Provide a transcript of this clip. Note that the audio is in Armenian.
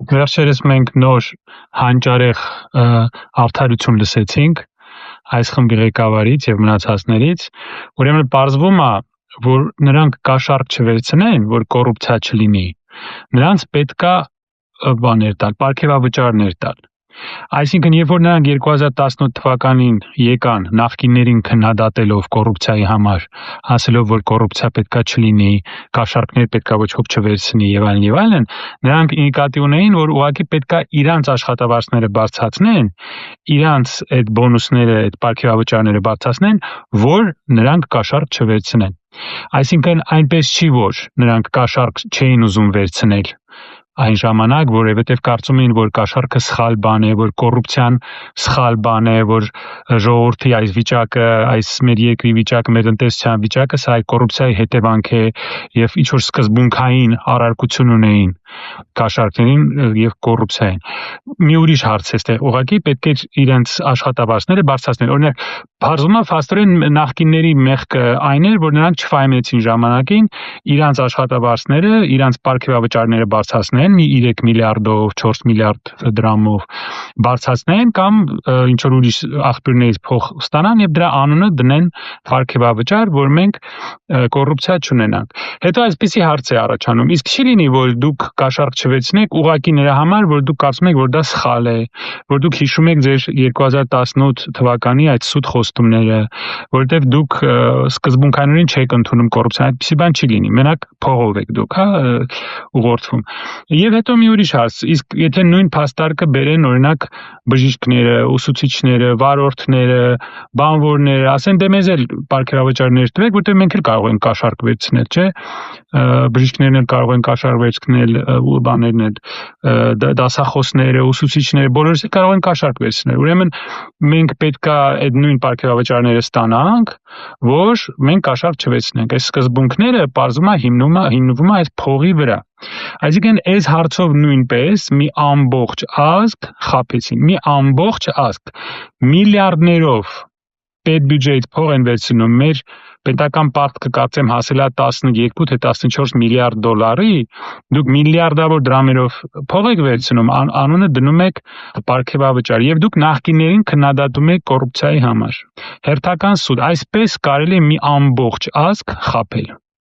Վերջերս մենք նոր հանճարեղ արդարություն լսեցինք այս խմբի ղեկավարից եւ մնացածներից, ուրեմն պարզվում է, որ նրանք կաշառք չվերցնեն, որ կոռուպցիա չլինի, նրանց պետքա պարգևավճարներ տալ։ Այսինքն, երբ որ նրանք 2018 թվականին եկան նախկիններին քննադատելով կոռուպցիայի համար, ասելով, որ կոռուպցիա պետքա չլինի, կաշառքներ պետքա ոչ ոք չվերցնի եւ այլն, նրանք նկատի ունեին, որ ուղղակի պետքա իրանց աշխատավարձները բարձրացնեն, իրանց այդ բոնուսները, այդ պարգևավճարները բարձրացնեն, որ նրանք կաշառք չվերցնեն։ Այսինքն, այնպես չի, որ նրանք կաշառք չէին ուզում վերցնել այն ժամանակ, որովհետև կարծում էին, որ կաշառքը սխալ բան է, որ կոռուպցիան սխալ բան է, որ ժողովրդի այս վիճակը, այս մեր երկրի վիճակը, մեր տնտեսության վիճակը, սա կոռուպցիայի հետևանք է եւ ինչ որ սկզբունքային առարկություն ունեին կաշառքներին եւ կոռուպցիային։ Մի ուրիշ հարց է, այստեղ ուղղակի պետք է իրենց աշխատավարձները բարձրացնել։ Օրինակ, բարձում է փաստորեն նախկինների մեղքը այն էր, որ նրանք չֆայմեցին ժամանակին իրանց աշխատավարձները, իրանց պարգևավճարները բարձրացնեն մի 3 միլիարդով, 4 միլիարդ դրամով բարձրացնեն կամ ինչ որ ուրիշ աղբյուրներից փող ստանան եւ դրա անունը դնեն պարգևավճար, որ մենք կոռուպցիա չունենանք։ Հետո այսպեսի հարց է առաջանում. իսկ չի լինի, որ դուք կաշառք չվեցնեք ուղղակի նրա համար, որ դուք կարծում եք, որ դա սխալ է, որ դուք հիշում եք ձեր 2018 թվականի այդ սուտ խոստումները, որտեղ դուք սկզբունքայինորեն չեք ընդունում կոռուպցիան, այդպեսի բան չի լինի, մենակ փողով եք դուք, ուղղորդվում։ Եվ հետո մի ուրիշ հարց, իսկ եթե նույն փաստարկը բերեն օրինակ բժիշկները, ուսուցիչները, վարորդները, բանվորները, ասեն դե մեզ էլ պարգևավճարներ տվեք, որտեղ մենք էլ կարող ենք կաշառք վերցնել, չէ՞։ Բժիշկներն էլ կարող են կաշառք վերցնել, բաներն էլ, դասախոսները, ուսուցիչները, բոլորս էլ կարող են կաշառք վերցնել։ Ուրեմն մենք պետքա այդ նույն պարգևավճարները ստանանք, որ մենք կաշառք չվերցնենք։ Այս սկզբունքները պարզվում է հիմնվում է այս փողի վրա։ Այսինքն այս հարցով նույնպես մի ամբողջ ազգ խաբեցին, մի ամբողջ ազգ միլիարդներով պետբյուջեից փող են վերցնում, մեր պետական պարտքը կարծեմ հասել է 12 թե 14 միլիարդ դոլարի, դուք միլիարդավոր դրամերով փող եք վերցնում, անունը դնում եք պարգևավճար եւ դուք նախկիններին քննադատում եք կոռուպցիայի համար։ Հերթական սուտ, այսպես կարելի է մի ամբողջ ազգ խաբել։